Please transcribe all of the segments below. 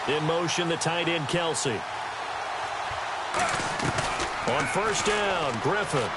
In motion, the tight end, Kelsey. On first down, Griffin.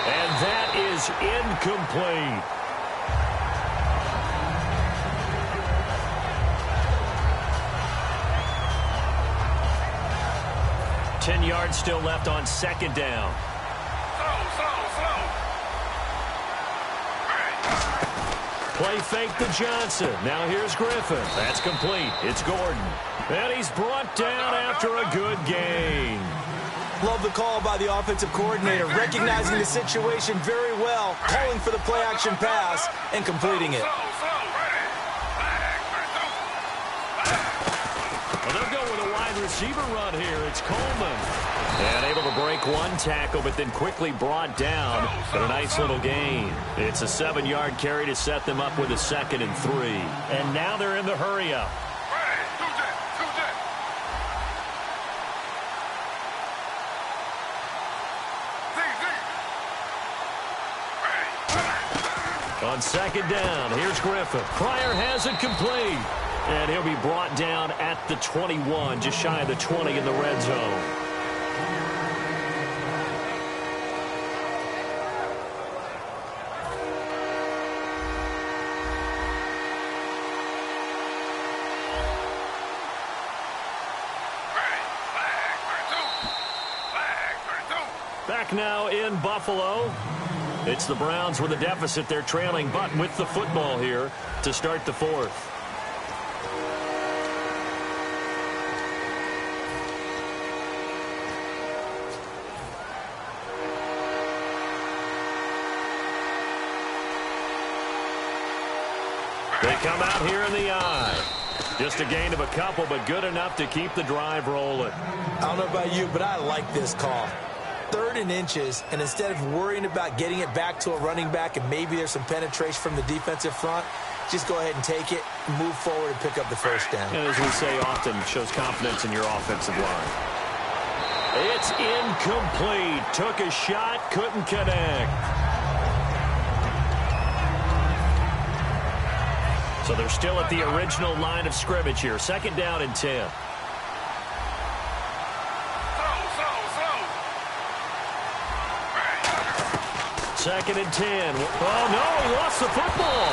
And that is incomplete. Ten yards still left on second down. Play fake to Johnson. Now here's Griffin. That's complete. It's Gordon. And he's brought down after a good gain. Love the call by the offensive coordinator, recognizing the situation very well, calling for the play-action pass, and completing it. Well, they'll go with a wide receiver run here. It's Coleman. And able to break one tackle, but then quickly brought down. But a nice little gain. It's a 7-yard carry to set them up with a 2nd and 3. And now they're in the hurry-up. On second down, here's Griffin. Pryor has it complete. And he'll be brought down at the 21, just shy of the 20 in the red zone. Back now in Buffalo. It's the Browns with a deficit. They're trailing, but with the football here to start the 4th. They come out here in the eye. Just a gain of a couple, but good enough to keep the drive rolling. I don't know about you, but I like this call. 3rd and inches, and instead of worrying about getting it back to a running back and maybe there's some penetration from the defensive front, just go ahead and take it, move forward, and pick up the first down. And as we say often, shows confidence in your offensive line. It's incomplete. Took a shot, couldn't connect. So they're still at the original line of scrimmage here. 2nd down and 10. Second and 10. Oh, no, he lost the football.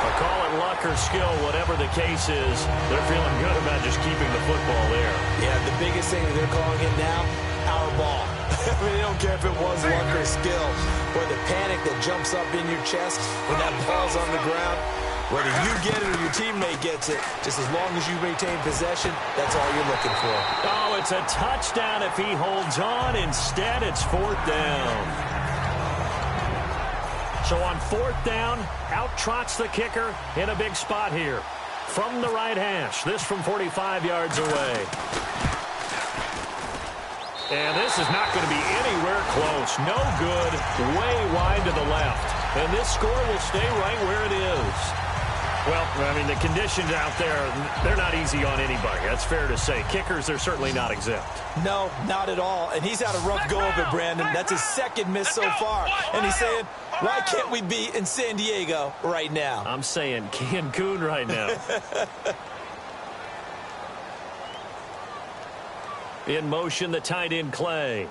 I call it luck or skill, whatever the case is. They're feeling good about just keeping the football there. Yeah, the biggest thing that they're calling it now, our ball. I mean, they don't care if it was luck or skill, or the panic that jumps up in your chest when that ball's on the ground. Whether you get it or your teammate gets it, just as long as you maintain possession, that's all you're looking for. Oh, it's a touchdown if he holds on. Instead, it's 4th down. So on 4th down, out trots the kicker in a big spot here. From the right hash, this from 45 yards away. And this is not going to be anywhere close. No good, way wide to the left. And this score will stay right where it is. Well, I mean, the conditions out there, they're not easy on anybody. That's fair to say. Kickers, they're certainly not exempt. No, not at all. And he's had a rough go of it, Brandon. That's his 2nd miss so far. And he's saying, why can't we be in San Diego right now? I'm saying Cancun right now. In motion, the tight end, Clay.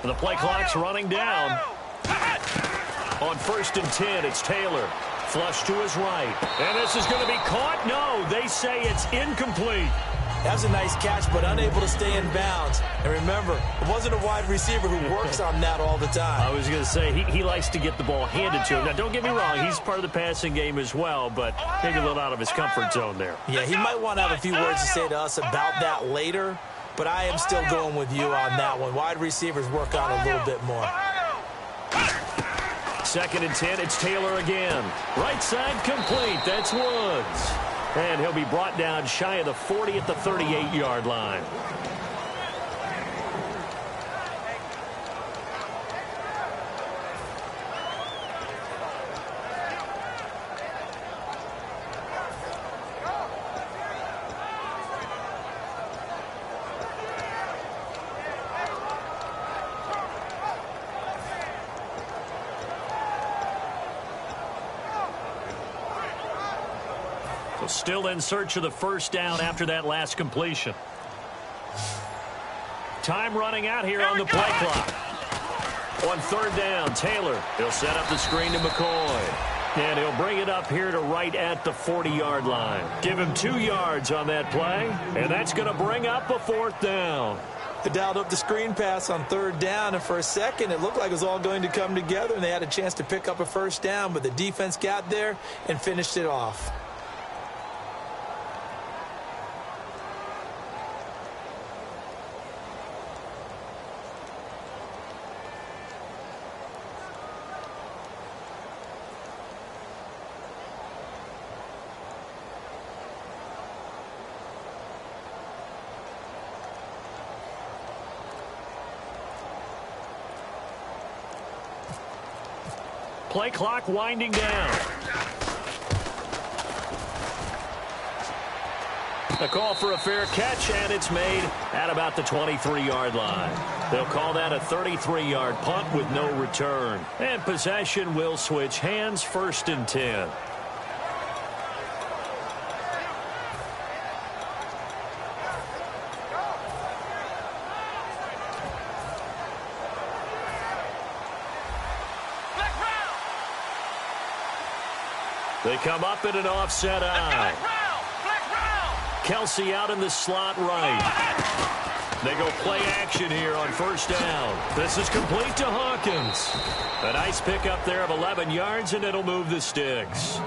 The play clock's running down. On 1st and 10, it's Taylor. Flush to his right. And this is going to be caught. No, they say it's incomplete. That was a nice catch, but unable to stay in bounds. And remember, it wasn't a wide receiver who works on that all the time. I was going to say, he likes to get the ball handed to him. Now, don't get me wrong, he's part of the passing game as well, but maybe a little out of his comfort zone there. Yeah, he might want to have a few words to say to us about that later, but I am still going with you on that one. Wide receivers work on a little bit more. 2nd and 10, it's Taylor again. Right side complete, that's Woods. And he'll be brought down shy of the 40 at the 38-yard line. still in search of the first down after that last completion. Time running out here on the play clock. On third down, Taylor. He'll set up the screen to McCoy. And he'll bring it up here to right at the 40-yard line. Give him 2 yards on that play, and that's going to bring up a fourth down. They dialed up the screen pass on third down, and for a second it looked like it was all going to come together, and they had a chance to pick up a first down, but the defense got there and finished it off. Play clock winding down. A call for a fair catch, and it's made at about the 23-yard line. They'll call that a 33-yard punt with no return. And possession will switch hands, 1st and 10. They come up in an offset eye. Kelsey out in the slot right. They go play action here on first down. This is complete to Hawkins. A nice pickup there of 11 yards, and it'll move the sticks.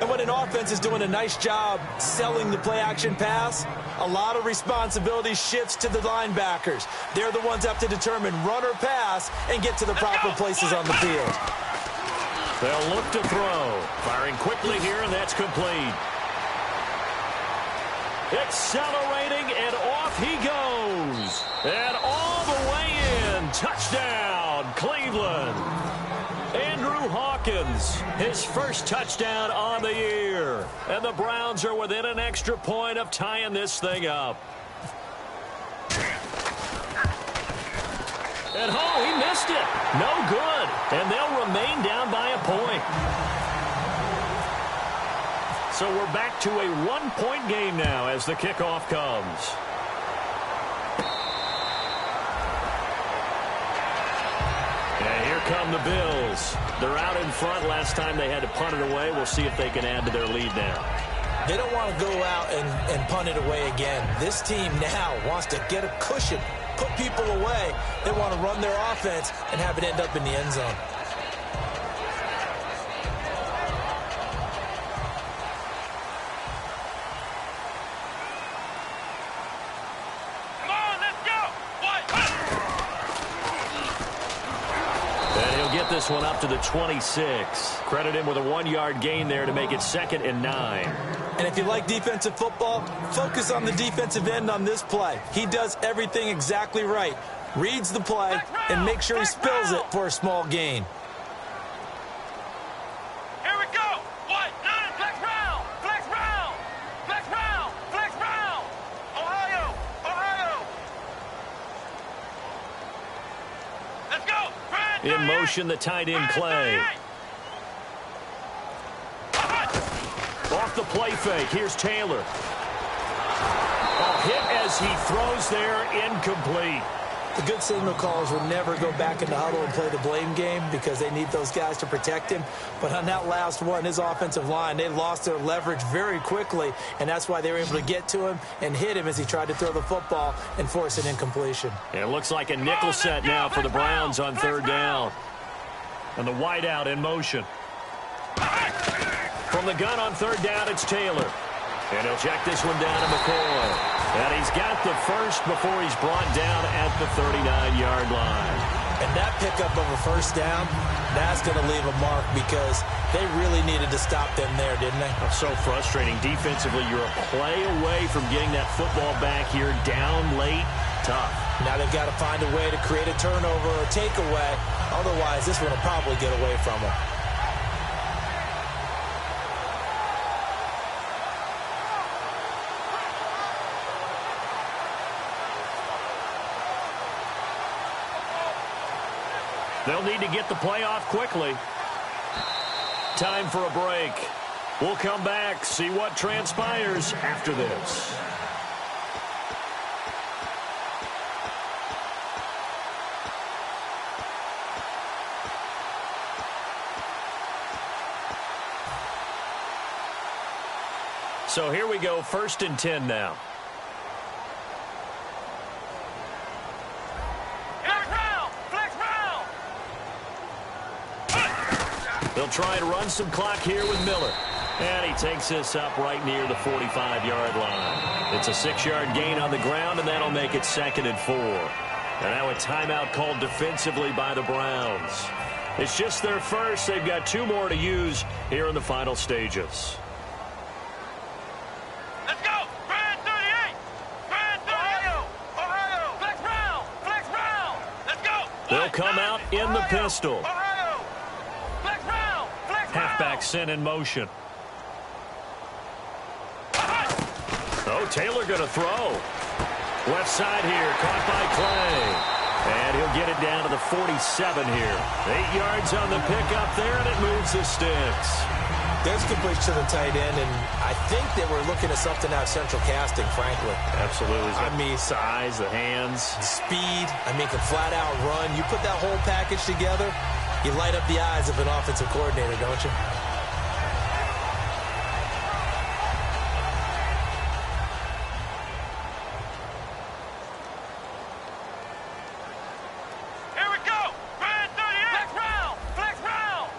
And when an offense is doing a nice job selling the play action pass, a lot of responsibility shifts to the linebackers. They're the ones that have to determine run or pass and get to the proper places on the field. They'll look to throw. Firing quickly here, and that's complete. Accelerating, and off he goes. And all the way in. Touchdown, Cleveland. Andrew Hawkins, his first touchdown on the year. And the Browns are within an extra point of tying this thing up. And oh, he missed it. No good. And they'll remain down by a point. So we're back to a one-point game now as the kickoff comes. And here come the Bills. They're out in front. Last time they had to punt it away. We'll see if they can add to their lead now. They don't want to go out and punt it away again. This team now wants to get a cushion, put people away. They want to run their offense and have it end up in the end zone. Come on, let's go. And he'll get this one up to the 26. Credit him with a 1-yard gain there to make it 2nd and 9. And if you like defensive football, focus on the defensive end on this play. He does everything exactly right. Reads the play and makes sure he spills it for a small gain. Here we go. What? Flex round. Flex round. Flex round. Flex round. Ohio. Ohio. Let's go. In motion, the tight end play. Off the play fake. Here's Taylor. Hit as he throws there, incomplete. The good signal callers will never go back in the huddle and play the blame game because they need those guys to protect him. But on that last one, his offensive line, they lost their leverage very quickly, and that's why they were able to get to him and hit him as he tried to throw the football and force an incompletion. It looks like a nickel set now for the Browns on third down. And the wideout in motion. From the gun on third down, it's Taylor. And he'll check this one down to McCoy. And he's got the first before he's brought down at the 39-yard line. And that pickup of a first down, that's going to leave a mark because they really needed to stop them there, didn't they? So frustrating. Defensively, you're a play away from getting that football back here down late. Tough. Now they've got to find a way to create a turnover or a takeaway. Otherwise, this one will probably get away from them. They'll need to get the play off quickly. Time for a break. We'll come back, see what transpires after this. So here we go, 1st and 10 now. They'll try and run some clock here with Miller. And he takes this up right near the 45-yard line. It's a 6-yard gain on the ground, and that'll make it 2nd and 4. And now a timeout called defensively by the Browns. It's just their first. They've got 2 more to use here in the final stages. Let's go! Brand 38! Brand 38! Ohio! Flex round! Flex round! Let's go! They'll come out in the pistol. Ohio! Flex round! Flex round! Halfback sent in motion. Oh, Taylor going to throw. Left side here, caught by Clay. And he'll get it down to the 47 here. 8 yards on the pickup there, and it moves the sticks. There's completion to the tight end, and I think that we're looking at something out of central casting, frankly. Absolutely. I mean, size, the hands. speed, can flat out run. You put that whole package together, you light up the eyes of an offensive coordinator, don't you? Here we go! Brand 38! Flex round! Flex round!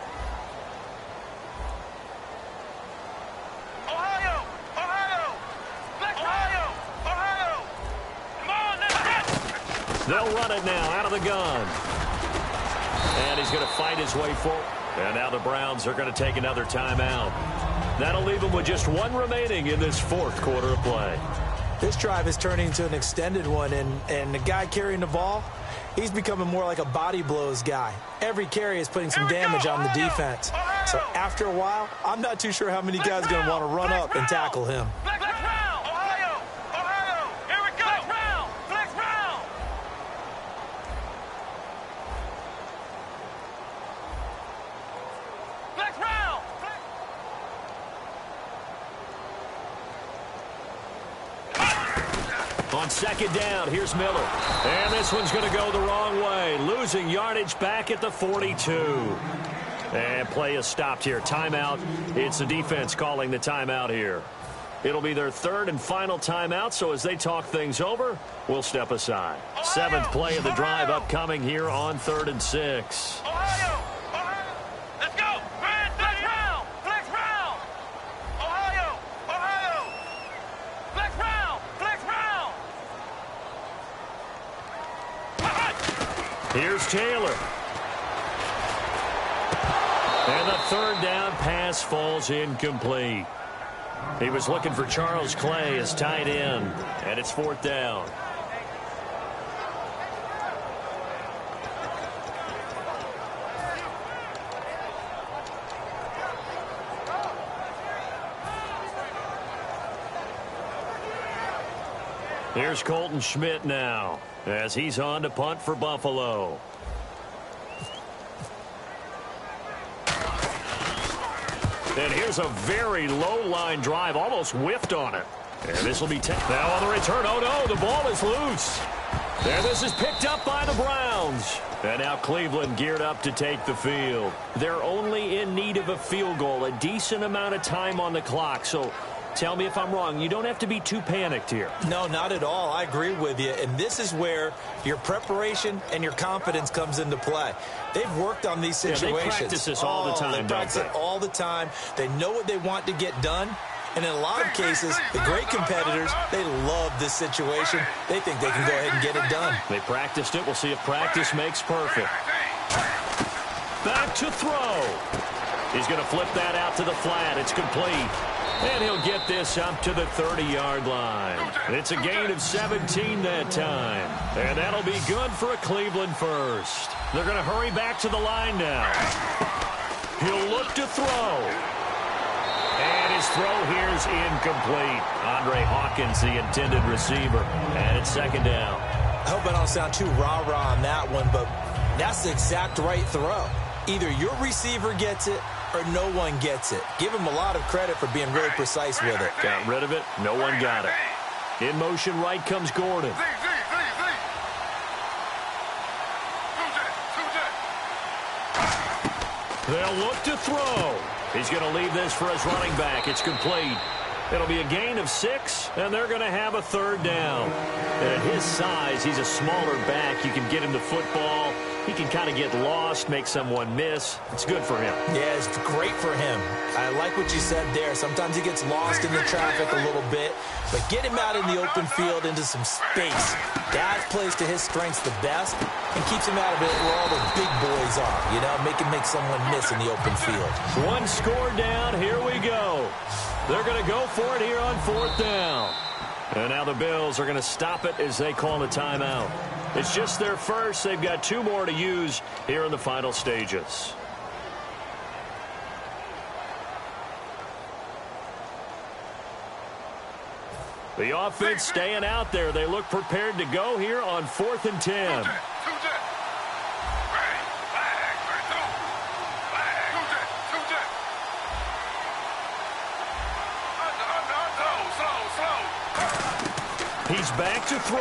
Ohio! Ohio! Flex Ohio! Ohio! Come on, let's go! They'll run it now out of the gun. And he's going to fight his way forward. And now the Browns are going to take another timeout. That'll leave them with just 1 remaining in this 4th quarter of play. This drive is turning into an extended one, and the guy carrying the ball, he's becoming more like a body blows guy. Every carry is putting some damage on the defense. So after a while, I'm not too sure how many guys are going to want to run up and tackle him. Flex round! Ohio! Ohio! Here we go! Flex round! Flex round! Flex round! On 2nd down, here's Miller. And this one's going to go the wrong way. Losing yardage back at the 42. And play is stopped here. Timeout. It's the defense calling the timeout here. It'll be their 3rd and final timeout, so as they talk things over, we'll step aside. 7th play of the drive upcoming here on 3rd and 6. Ohio! Ohio! Let's go! Brand 30 round! Flex round! Ohio! Ohio! Flex round! Flex round! Here's Taylor. And the 3rd down pass falls incomplete. He was looking for Charles Clay as tight end, and it's 4th down. Here's Colton Schmidt now, as he's on to punt for Buffalo. And here's a very low-line drive, almost whiffed on it. And this will be now on the return. Oh, no, the ball is loose. And this is picked up by the Browns. And now Cleveland geared up to take the field. They're only in need of a field goal, a decent amount of time on the clock. So tell me if I'm wrong. You don't have to be too panicked here. No, not at all. I agree with you. And this is where your preparation and your confidence comes into play. They've worked on these situations. Yeah, they practice this all the time, They practice it all the time. They know what they want to get done. And in a lot of cases, the great competitors, they love this situation. They think they can go ahead and get it done. They practiced it. We'll see if practice makes perfect. Back to throw. He's going to flip that out to the flat. It's complete. And he'll get this up to the 30-yard line. It's a gain of 17 that time. And that'll be good for a Cleveland first. They're going to hurry back to the line now. He'll look to throw. And his throw here is incomplete. Andre Hawkins, the intended receiver. And it's 2nd down. I hope I don't sound too rah-rah on that one, but that's the exact right throw. Either your receiver gets it or no one gets it. Give him a lot of credit for being really precise with it. Got rid of it. No one got it. In motion right comes Gordon. They'll look to throw. He's going to leave this for his running back. It's complete. It'll be a gain of 6, and they're going to have a third down. And at his size, he's a smaller back. You can get him the football. He can kind of get lost, make someone miss. It's good for him. Yeah, it's great for him. I like what you said there. Sometimes he gets lost in the traffic a little bit, but get him out in the open field into some space. That plays to his strengths the best and keeps him out of it where all the big boys are, you know, make someone miss in the open field. One score down. Here we go. They're going to go for it here on 4th down. And now the Bills are going to stop it as they call a timeout. It's just their first. They've got 2 more to use here in the final stages. The offense staying out there. They look prepared to go here on 4th and 10. He's back to throw.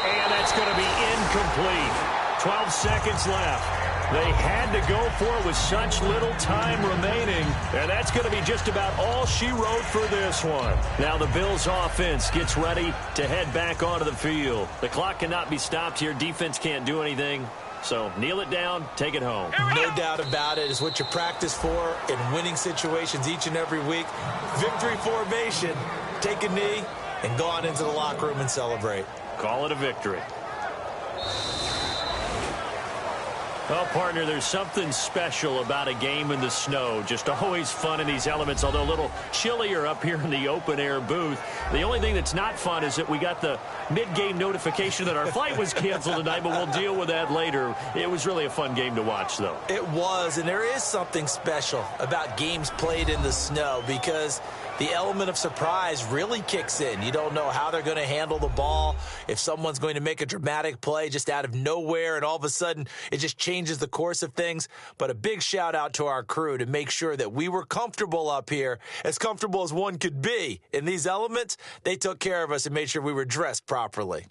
And that's going to be incomplete. 12 seconds left. They had to go for it with such little time remaining. And that's going to be just about all she wrote for this one. Now the Bills offense gets ready to head back onto the field. The clock cannot be stopped here. Defense can't do anything. So kneel it down, take it home. No doubt about it. It's what you practice for in winning situations each and every week. Victory formation. Take a knee and go on into the locker room and celebrate. Call it a victory. Well, partner, there's something special about a game in the snow. Just always fun in these elements, although a little chillier up here in the open-air booth. The only thing that's not fun is that we got the mid-game notification that our flight was canceled tonight, but we'll deal with that later. It was really a fun game to watch, though. It was, and there is something special about games played in the snow because the element of surprise really kicks in. You don't know how they're going to handle the ball, if someone's going to make a dramatic play just out of nowhere, and all of a sudden it just changes the course of things. But a big shout out to our crew to make sure that we were comfortable up here, as comfortable as one could be. In these elements, they took care of us and made sure we were dressed properly.